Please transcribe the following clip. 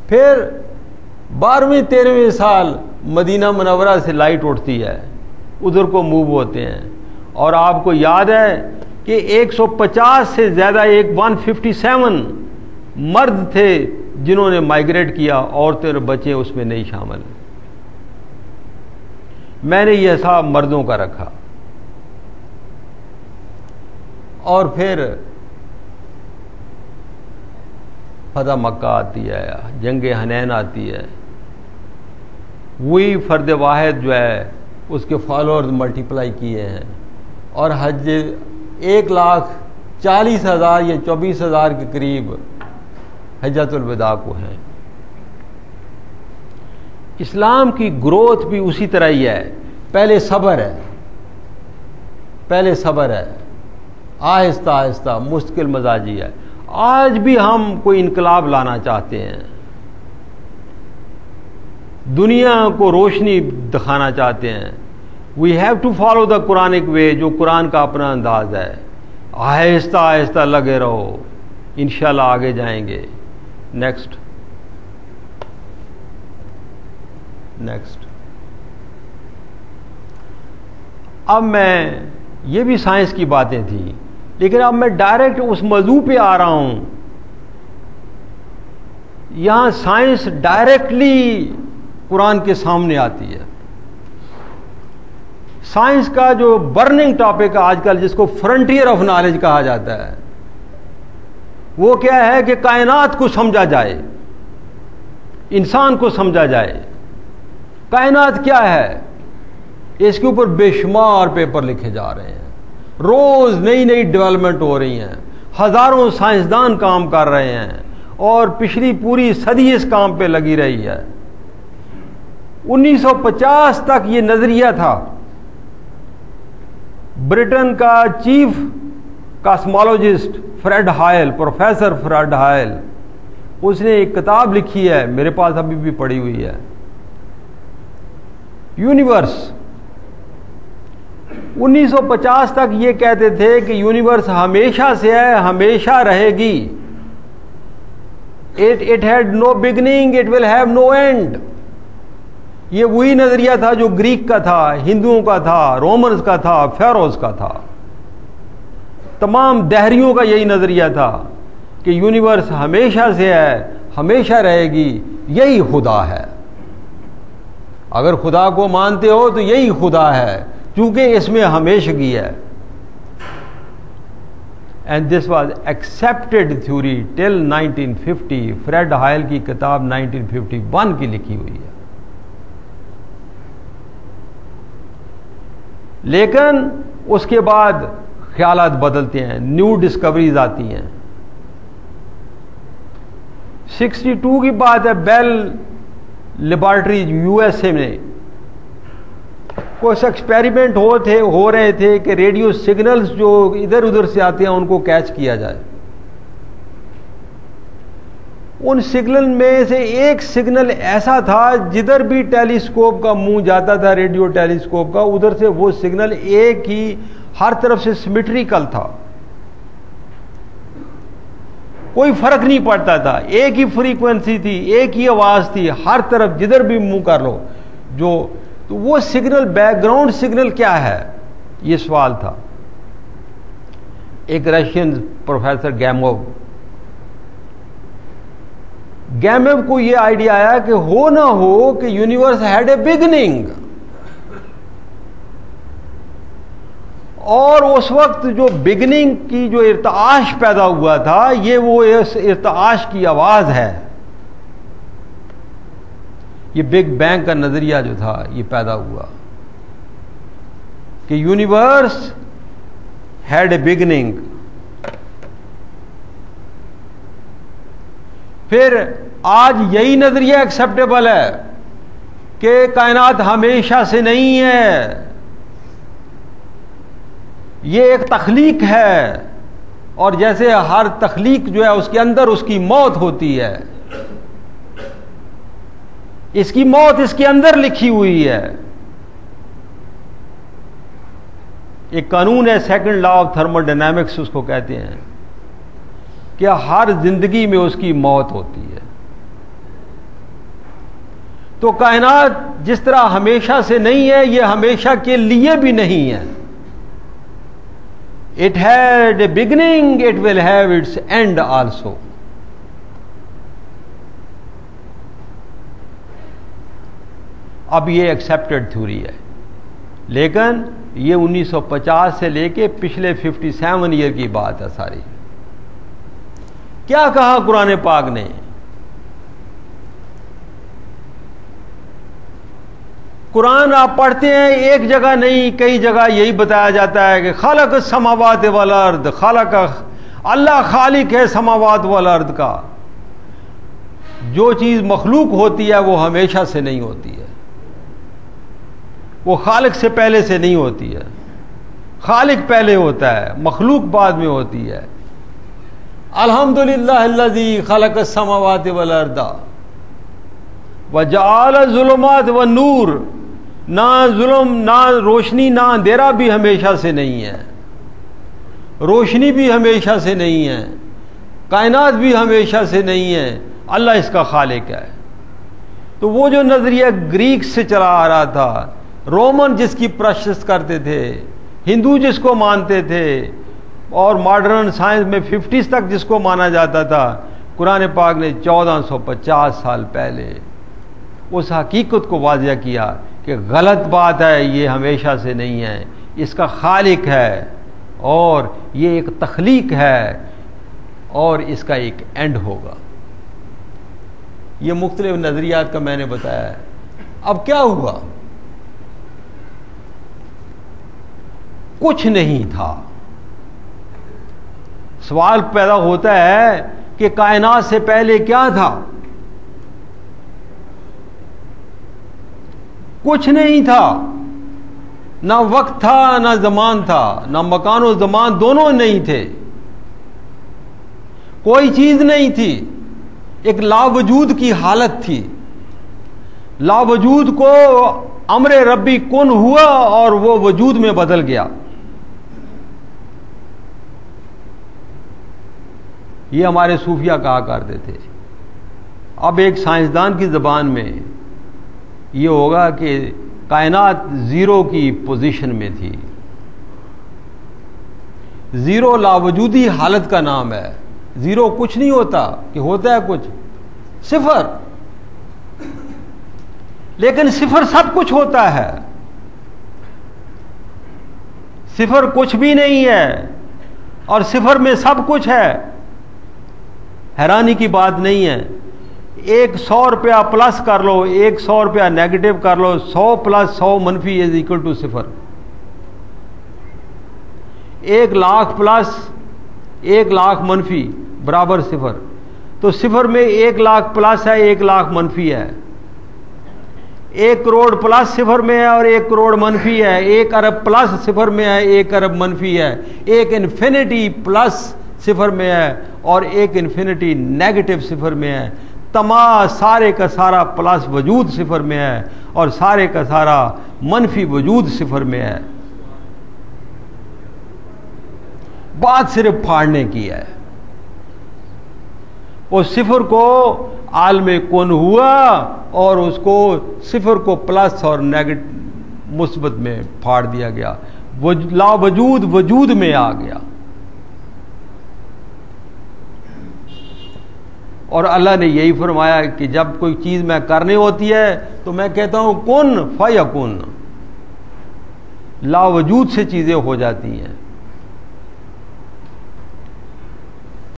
پھر 12ویں 13ویں سال مدینہ منورہ سے لائٹ اٹھتی ہے، ادھر کو موو ہوتے ہیں، اور آپ کو یاد ہے کہ 150 سے زیادہ 157 مرد تھے جنہوں نے مائیگریٹ کیا، عورتیں اور بچے اس میں نہیں شامل۔ میں نے یہ حساب مردوں کا رکھا، اور پھر فتح مکہ آتی ہے، جنگ حنین آتی ہے، وہی فرد واحد جو ہے اس کے فالوورز ملٹیپلائی کیے ہیں، اور حج 1,40,000 یا 24,000 کے قریب حجۃ الوداع کو ہیں۔ اسلام کی گروتھ بھی اسی طرح ہی ہے، پہلے صبر ہے، آہستہ آہستہ مستقل مزاجی ہے۔ آج بھی ہم کوئی انقلاب لانا چاہتے ہیں، دنیا کو روشنی دکھانا چاہتے ہیں، we have to follow the Quranic way, جو قرآن کا اپنا انداز ہے۔ آہستہ آہستہ لگے رہو، انشاءاللہ آگے جائیں گے۔ نیکسٹ اب میں، یہ بھی سائنس کی باتیں تھیں، لیکن اب میں ڈائریکٹ اس موضوع پہ آ رہا ہوں۔ یہاں سائنس ڈائریکٹلی قرآن کے سامنے آتی ہے۔ سائنس کا جو برننگ ٹاپک ہے آج کل، جس کو فرنٹیئر آف نالج کہا جاتا ہے، وہ کیا ہے کہ کائنات کو سمجھا جائے، انسان کو سمجھا جائے۔ کائنات کیا ہے، اس کے اوپر بے شمار پیپر لکھے جا رہے ہیں، روز نئی نئی ڈیولپمنٹ ہو رہی ہیں، ہزاروں سائنسدان کام کر رہے ہیں، اور پچھلی پوری صدی اس کام پہ لگی رہی ہے۔ 1950 تک یہ نظریہ تھا۔ برٹن کا chief cosmologist Fred Hoyle, professor Fred Hoyle, اس نے ایک کتاب لکھی ہے، میرے پاس ابھی بھی پڑھی ہوئی ہے، یونیورس۔ 1950 تک یہ کہتے تھے کہ یونیورس ہمیشہ سے ہے، ہمیشہ رہے گی۔ It had no beginning, it will have no end۔ یہ وہی نظریہ تھا جو گریک کا تھا، ہندوؤں کا تھا، رومنز کا تھا، فیروز کا تھا، تمام دہریوں کا یہی نظریہ تھا کہ یونیورس ہمیشہ سے ہے، ہمیشہ رہے گی، یہی خدا ہے۔ اگر خدا کو مانتے ہو تو یہی خدا ہے، کیونکہ اس میں ہمیشگی ہے۔ And this was accepted theory till 1950۔ Fred Hoyle کی کتاب 1951 کی لکھی ہوئی ہے۔ لیکن اس کے بعد خیالات بدلتے ہیں، نیو ڈسکوریز آتی ہیں۔ 62 کی بات ہے، بیل لیبارٹری USA میں کچھ ایکسپیریمنٹ ہو رہے تھے کہ ریڈیو سگنلز جو ادھر ادھر سے آتے ہیں ان کو کیچ کیا جائے۔ ان سگنل میں سے ایک سگنل ایسا تھا، جدھر بھی ٹیلیسکوپ کا منہ جاتا تھا، ریڈیو ٹیلیسکوپ کا، ادھر سے وہ سگنل ایک ہی، ہر طرف سے سیمیٹریکل تھا، کوئی فرق نہیں پڑتا تھا، ایک ہی فریکوینسی تھی، ایک ہی آواز تھی، ہر طرف جدھر بھی منہ کر لو۔ تو وہ سگنل، بیک گراؤنڈ سگنل کیا ہے، یہ سوال تھا۔ ایک رشین پروفیسر گیمو کو یہ آئیڈیا آیا کہ ہو نہ ہو کہ یونیورس ہیڈ اے بگننگ، اور اس وقت جو بگننگ کی جو ارتعاش پیدا ہوا تھا، یہ وہ اس ارتعاش کی آواز ہے۔ یہ بگ بینگ کا نظریہ جو تھا یہ پیدا ہوا کہ یونیورس ہیڈ اے بگننگ۔ پھر آج یہی نظریہ ایکسیپٹیبل ہے کہ کائنات ہمیشہ سے نہیں ہے، یہ ایک تخلیق ہے، اور جیسے ہر تخلیق جو ہے اس کے اندر اس کی موت ہوتی ہے، اس کی موت اس کے اندر لکھی ہوئی ہے۔ ایک قانون ہے، second law of thermodynamics اس کو کہتے ہیں، کہ ہر زندگی میں اس کی موت ہوتی ہے۔ تو کائنات جس طرح ہمیشہ سے نہیں ہے، یہ ہمیشہ کے لیے بھی نہیں ہے. It had a beginning, it will have its end also. اب یہ ایکسیپٹڈ تھیوری ہے، لیکن یہ 1950 سے لے کے پچھلے 57 ایئر کی بات ہے ساری. کیا کہا قرآن پاک نے؟ قرآن آپ پڑھتے ہیں ایک جگہ نہیں، کئی جگہ یہی بتایا جاتا ہے کہ خالق السماوات والارض، اللہ خالق ہے سماوات والارض کا. جو چیز مخلوق ہوتی ہے وہ ہمیشہ سے نہیں ہوتی ہے، وہ خالق سے پہلے سے نہیں ہوتی ہے. خالق پہلے ہوتا ہے، مخلوق بعد میں ہوتی ہے. الحمدللہ الذی خلق السماوات والارض وجعل الظلمات والنور. نہ ظلم، نہ روشنی، نہ اندھیرا بھی ہمیشہ سے نہیں ہے، روشنی بھی ہمیشہ سے نہیں ہے، کائنات بھی ہمیشہ سے نہیں ہے. اللہ اس کا خالق ہے. تو وہ جو نظریہ گریک سے چلا آ رہا تھا، رومن جس کی پرستش کرتے تھے، ہندو جس کو مانتے تھے، اور ماڈرن سائنس میں 50s تک جس کو مانا جاتا تھا، قرآن پاک نے 1450 سال پہلے اس حقیقت کو واضح کیا کہ غلط بات ہے، یہ ہمیشہ سے نہیں ہے، اس کا خالق ہے، اور یہ ایک تخلیق ہے، اور اس کا ایک اینڈ ہوگا. یہ مختلف نظریات کا میں نے بتایا ہے. اب کیا ہوا؟ کچھ نہیں تھا. سوال پیدا ہوتا ہے کہ کائنات سے پہلے کیا تھا؟ کچھ نہیں تھا. نہ وقت تھا، نہ زمان تھا، نہ مکان و زمان دونوں نہیں تھے. کوئی چیز نہیں تھی، ایک لا وجود کی حالت تھی. لا وجود کو امر ربی کن ہوا اور وہ وجود میں بدل گیا. یہ ہمارے صوفیہ کہا کرتے تھے. اب ایک سائنسدان کی زبان میں یہ ہوگا کہ کائنات زیرو کی پوزیشن میں تھی. زیرو لاوجودی حالت کا نام ہے. زیرو کچھ نہیں ہوتا، کہ ہوتا ہے کچھ، صفر. لیکن صفر سب کچھ ہوتا ہے، صفر کچھ بھی نہیں ہے، اور صفر میں سب کچھ ہے. حیرانی کی بات نہیں ہے. 100 روپیہ پلس کر لو، 100 روپیہ نیگیٹو کر لو، 100 + 100 منفی از اکول ٹو صفر. 1 لاکھ پلس 1 لاکھ منفی برابر صفر. تو صفر میں 1 لاکھ پلس ہے، 1 لاکھ منفی ہے. 1 کروڑ پلس صفر میں ہے اور 1 کروڑ منفی ہے. 1 ارب پلس صفر میں ہے، 1 ارب منفی ہے. 1 انفینٹی پلس صفر میں ہے اور 1 انفینٹی نیگیٹو صفر میں ہے. تمام سارے کا سارا پلس وجود صفر میں ہے اور سارے کا سارا منفی وجود صفر میں ہے. بات صرف پھاڑنے کی ہے. اس صفر کو عالم کن ہوا اور اس کو صفر کو پلس اور نیگیٹو مثبت میں پھاڑ دیا گیا. لا وجود وجود میں آ گیا. اور اللہ نے یہی فرمایا کہ جب کوئی چیز میں کرنی ہوتی ہے تو میں کہتا ہوں کن فیکن. لا وجود سے چیزیں ہو جاتی ہیں.